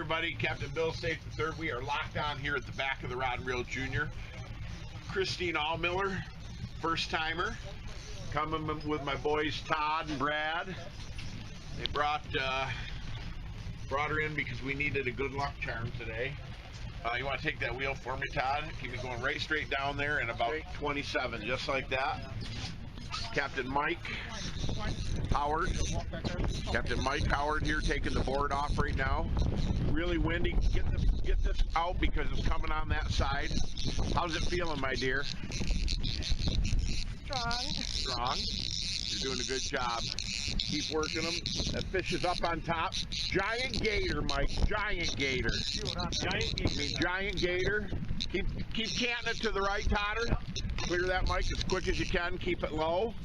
everybody, Captain Bill Saiff III. We are locked on here at the back of the Rod and Reel Junior. Christine Allmiller, first timer, coming with my boys Todd and Brad. They brought her in because we needed a good luck charm today. You want to take that wheel for me, Todd? Keep me going right straight down there and about 27, just like that. Captain Mike Howard. Captain Mike Howard here taking the board off right now. Really windy. Get this out because it's coming on that side. How's it feeling, my dear? Strong. You're doing a good job. Keep working them. That fish is up on top. Giant gator, Mike. Giant gator. Giant gator. Keep canting it to the right, Totter. Clear that, Mike, as quick as you can. Keep it low.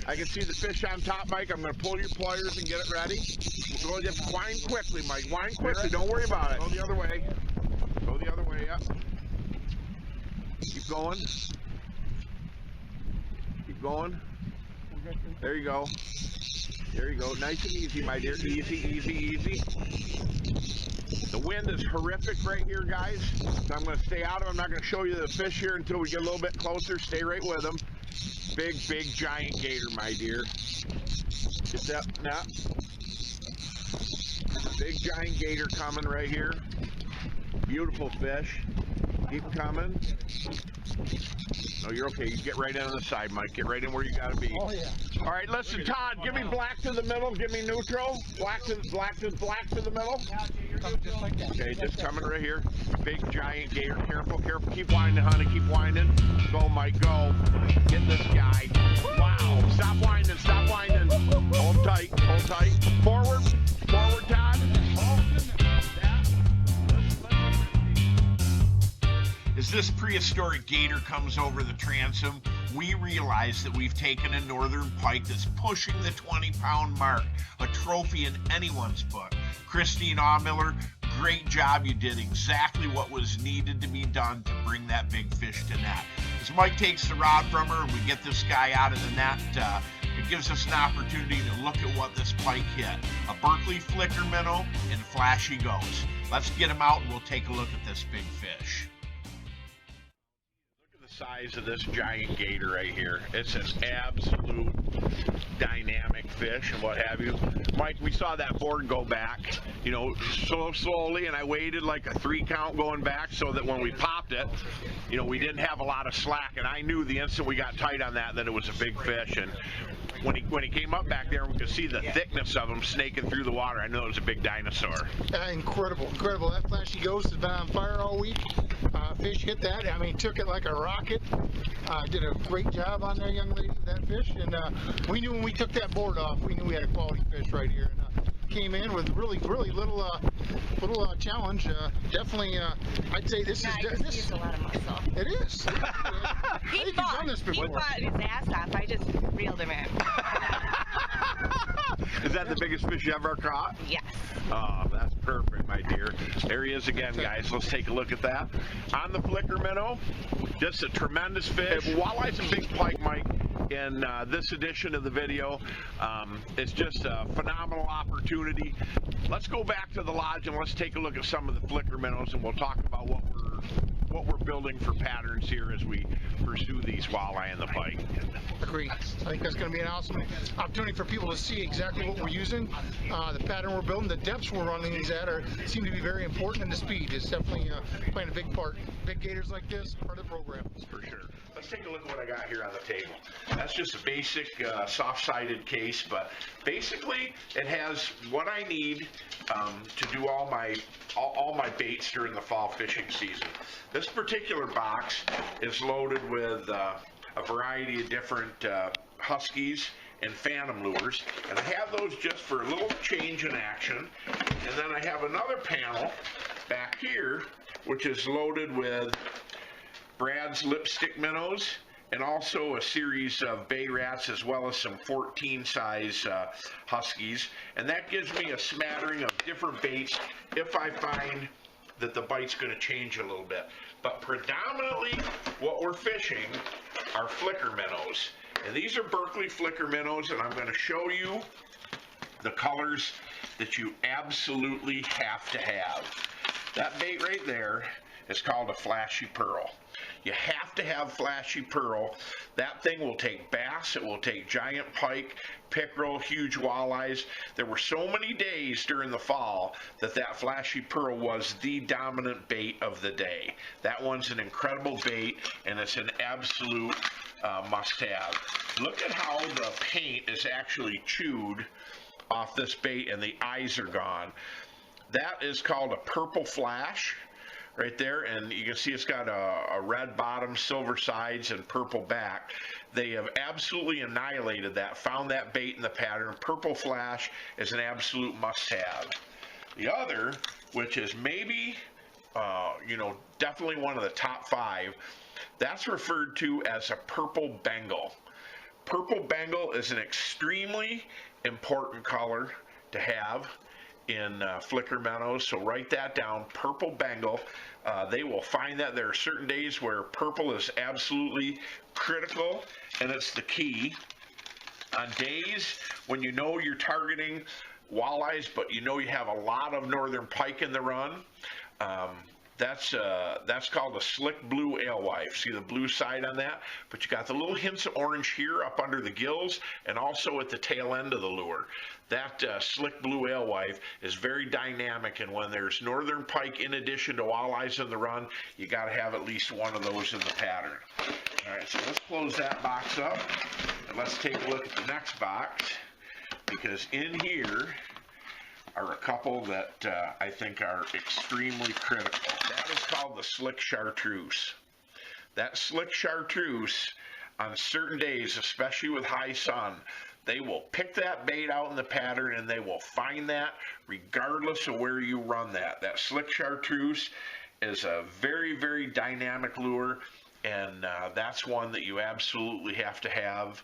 I can see the fish on top, Mike. I'm going to pull your pliers and get it ready. We'll just wind quickly, Mike. Wind quickly. Don't worry about it. Go the other way. Go the other way, yep. Keep going. Keep going. There you go. There you go. Nice and easy, my dear. Easy, easy, easy. The wind is horrific right here, guys. So I'm going to stay out of it. I'm not going to show you the fish here until we get a little bit closer. Stay right with them. Big, big, giant gator, my dear. Get that net. Big, giant gator coming right here. Beautiful fish. Keep coming. No, you're okay. You get right in on the side, Mike. Get right in where you got to be. Oh, yeah. All right, listen, Todd, give me black to the middle. Give me neutral. Black to the middle. Just like that. Okay, just coming right here. Big, giant gator. Careful, careful. Keep winding, honey. Keep winding. Go, Mike, go. Get this guy. Wow. Stop winding. Stop winding. Hold tight. Hold tight. Forward. Forward, Todd. As this prehistoric gator comes over the transom, we realize that we've taken a northern pike that's pushing the 20-pound mark, a trophy in anyone's book. Christine Allmiller, great job. You did exactly what was needed to be done to bring that big fish to net. As Mike takes the rod from her and we get this guy out of the net, it gives us an opportunity to look at what this pike hit. A Berkley flicker minnow, and flash he goes. Let's get him out and we'll take a look at this big fish. Size of this giant gator right here. It's an absolute dynamic fish and what have you. Mike, we saw that board go back, you know, so slowly, and I waited like a 3 count going back so that when we popped it, you know, we didn't have a lot of slack, and I knew the instant we got tight on that it was a big fish. And when he came up back there, we could see the thickness of him snaking through the water. I knew it was a big dinosaur. Incredible. That flashy ghost has been on fire all week. Fish hit that. I mean, took it like a rocket. Did a great job on there, young lady, with that fish. And we knew when we took that board off, we knew we had a quality fish right here. And came in with really little challenge. Definitely, I'd say this is a lot of muscle. It is. He fought his ass off. I just reeled him in. Is that the biggest fish you ever caught? Yes. Oh, that's perfect, my dear. There he is again, guys. Let's take a look at that. On the flicker minnow, just a tremendous fish. Walleye's a big pike, Mike. In this edition of the video, it's just a phenomenal opportunity. Let's go back to the lodge and let's take a look at some of the flicker minnows, and we'll talk about what we're building for patterns here as we pursue these walleye and the pike. Agree. I think that's going to be an awesome opportunity for people to see exactly what we're using, the pattern we're building, the depths we're running these at seem to be very important, and the speed is definitely playing a big part. Big gators like this, part of the program. For sure. Let's take a look at what I got here on the table. That's just a basic soft-sided case, but basically it has what I need to do all my baits during the fall fishing season. This particular box is loaded with a variety of different huskies and phantom lures, and I have those just for a little change in action. And then I have another panel back here which is loaded with Brad's lipstick minnows and also a series of bay rats as well as some 14 size huskies, and that gives me a smattering of different baits if I find that the bite's going to change a little bit. But predominantly what we're fishing are flicker minnows, and these are Berkley flicker minnows, and I'm going to show you the colors that you absolutely have to have. That bait right there is called a flashy pearl. You have to have flashy pearl. That thing will take bass, it will take giant pike, pickerel, huge walleyes. There were so many days during the fall that flashy pearl was the dominant bait of the day. That one's an incredible bait, and it's an absolute must-have. Look at how the paint is actually chewed off this bait, and the eyes are gone. That is called a purple flash right there, and you can see it's got a red bottom, silver sides, and purple back. They have absolutely annihilated that, found that bait in the pattern. Purple flash is an absolute must-have. The other, which is maybe, definitely one of the top 5, that's referred to as a purple Bengal. Purple Bengal is an extremely important color to have in flicker minnows, so write that down, purple Bengal. They will find that there are certain days where purple is absolutely critical, and it's the key. On days when you know you're targeting walleyes, but you know you have a lot of northern pike in the run, that's called a slick blue alewife. See the blue side on that? But you got the little hints of orange here up under the gills and also at the tail end of the lure. That slick blue alewife is very dynamic, and when there's northern pike in addition to walleyes in the run, you got to have at least one of those in the pattern. All right, so let's close that box up and let's take a look at the next box, because in here are a couple that I think are extremely critical. That is called the slick chartreuse. That slick chartreuse, on certain days, especially with high sun, they will pick that bait out in the pattern, and they will find that regardless of where you run that. That slick chartreuse is a very, very dynamic lure, and that's one that you absolutely have to have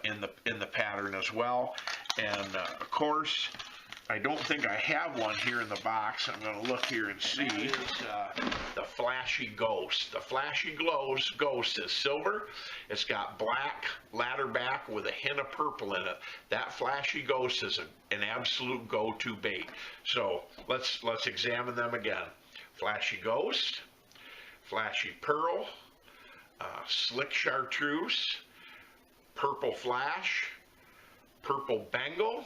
in the pattern as well. And of course, I don't think I have one here in the box. I'm going to look here and see. The Flashy Ghost. The Flashy Ghost is silver. It's got black ladder back with a hint of purple in it. That Flashy Ghost is an absolute go-to bait. So let's examine them again. Flashy Ghost, Flashy Pearl, Slick Chartreuse, Purple Flash, Purple Bengal,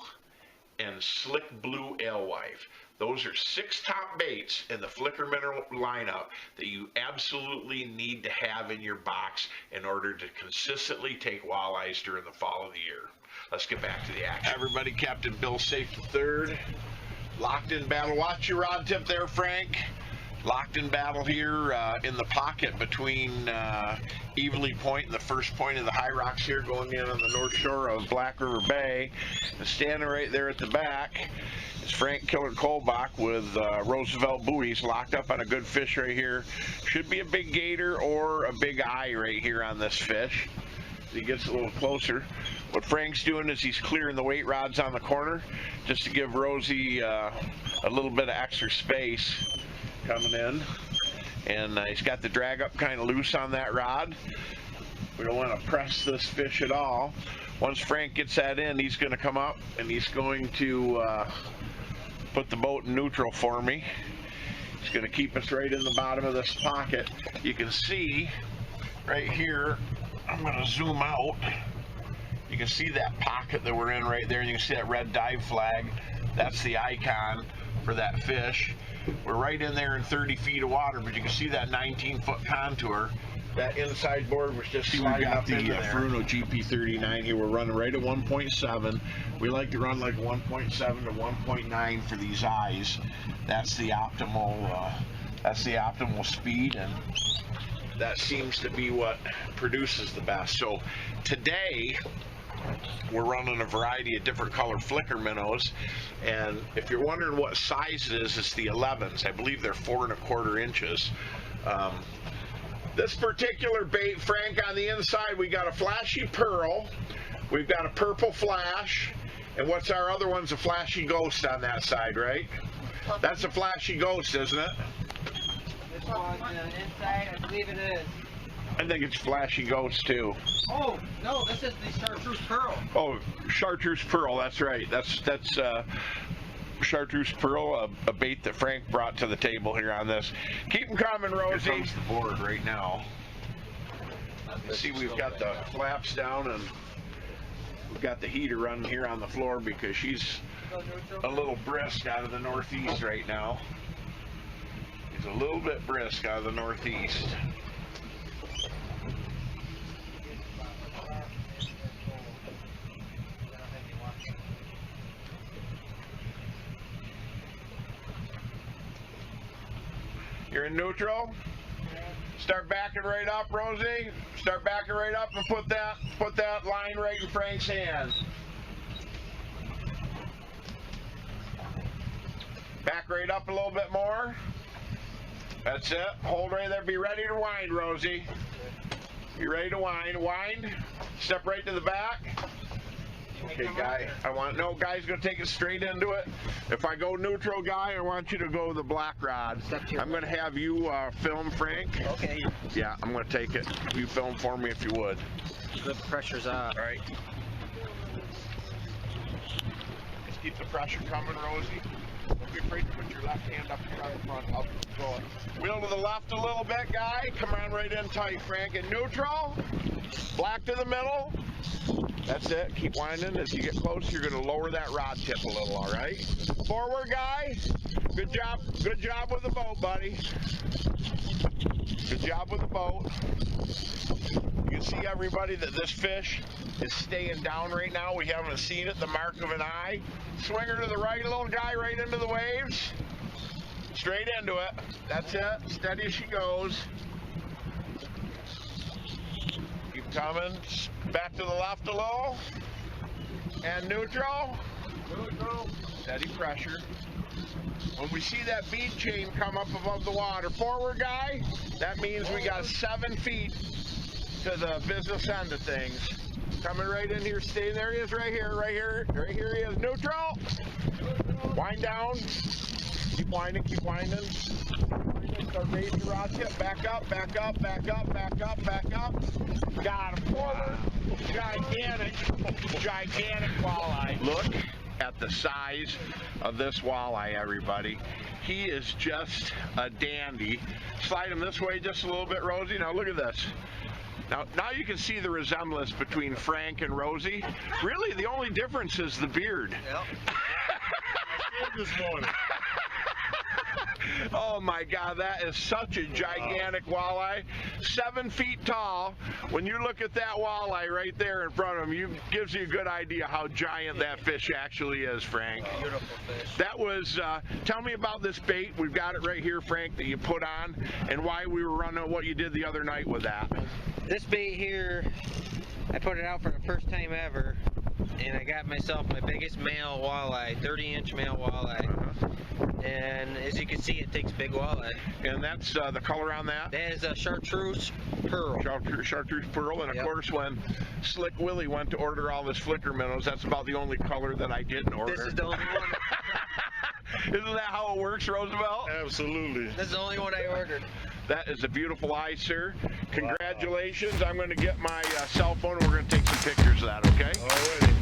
and Slick Blue Alewife. Those are 6 top baits in the Flicker Minnow lineup that you absolutely need to have in your box in order to consistently take walleyes during the fall of the year. Let's get back to the action. Everybody, Captain Bill Saiff III, locked in battle. Watch your rod tip there, Frank. Locked in battle here in the pocket between Evenly Point and the first point of the high rocks here, going in on the north shore of Black River Bay. And standing right there at the back is Frank Killer Kolbach with Roosevelt buoys locked up on a good fish right here. Should be a big gator or a big eye right here on this fish. As he gets a little closer, what Frank's doing is he's clearing the weight rods on the corner just to give Rosie a little bit of extra space coming in, and he's got the drag up kind of loose on that rod. We don't want to press this fish at all. Once Frank gets that in, he's going to come up and he's going to put the boat in neutral for me. He's going to keep us right in the bottom of this pocket. You can see right here, I'm going to zoom out. You can see that pocket that we're in right there. You can see that red dive flag. That's the icon for that fish. We're right in there in 30 feet of water, but you can see that 19-foot contour. That inside board was just sliding up into there. Furuno GP39 here. We're running right at 1.7. We like to run like 1.7 to 1.9 for these eyes. That's the optimal speed, and that seems to be what produces the best. So today we're running a variety of different color flicker minnows, and if you're wondering what size it is, it's the 11s. I believe they're 4 1/4 inches. This particular bait, Frank, on the inside, we got a Flashy Pearl, we've got a Purple Flash, and what's our other one's a Flashy Ghost on that side, right? That's a Flashy Ghost, isn't it? This one on the inside, I believe it is. I think it's Flashy Ghost too. Oh, no, this is the Chartreuse Pearl. Oh, Chartreuse Pearl, that's right. That's chartreuse pearl, a bait that Frank brought to the table here on this. Keep them coming, Rosie. Here comes the board right now. See, we've got the flaps down and we've got the heater running here on the floor because she's a little brisk out of the northeast right now. She's a little bit brisk out of the northeast. You're in neutral. Start backing right up, Rosie. Start backing right up and put that line right in Frank's hand. Back right up a little bit more. That's it. Hold right there. Be ready to wind, Rosie. Be ready to wind. Wind. Step right to the back. Okay, Guy. Guy's gonna take it straight into it. If I go neutral, Guy, I want you to go the black rod. I'm gonna have you film, Frank. Okay. Yeah, I'm gonna take it. You film for me if you would. The pressure's on. All right. Just keep the pressure coming, Rosie. Don't be afraid to put your left hand up here on the front. I'll go it. Wheel to the left a little bit, Guy. Come on right in tight, Frank. In neutral. Black to the middle. That's it. Keep winding. As you get close, you're going to lower that rod tip a little, all right? Forward, Guy. Good job. Good job with the boat, buddy. Good job with the boat. You can see, everybody, that this fish is staying down right now. We haven't seen it, the mark of an eye. Swing her to the right, little Guy, right into the waves. Straight into it. That's it. Steady as she goes. Keep coming. Back to the left a little. And neutral. Neutral. Steady pressure. When we see that bead chain come up above the water, forward, Guy, that means we got 7 feet to the business end of things. Coming right in here. Stay there. He is right here. Right here. Right here he is. Neutral. Wind down. Keep winding. Keep winding. Start raising your rod tip. Back up. Back up. Back up. Back up. Back up. Got him. Forward. Gigantic walleye. Look at the size of this walleye, everybody. He is just a dandy. Slide him this way just a little bit, Rosie. Now look at this. Now you can see the resemblance between Frank and Rosie. Really, the only difference is the beard. Yep. This morning. Oh my God, that is such a gigantic walleye. 7 feet tall. When you look at that walleye right there in front of him, gives you a good idea how giant that fish actually is, Frank. Beautiful fish. That was, tell me about this bait. We've got it right here, Frank, that you put on, and why we were running, what you did the other night with that. This bait here, I put it out for the first time ever, and I got myself my biggest male walleye, 30-inch male walleye. And as you can see, it takes big walleye. And that's the color on that? That is a chartreuse pearl. Chartreuse pearl. And of course, when Slick Willie went to order all his flicker minnows, that's about the only color that I didn't order. This is the only one. Isn't that how it works, Roosevelt? Absolutely. This is the only one I ordered. That is a beautiful eye, sir. Congratulations. Wow. I'm going to get my cell phone and we're going to take some pictures of that, okay? All right.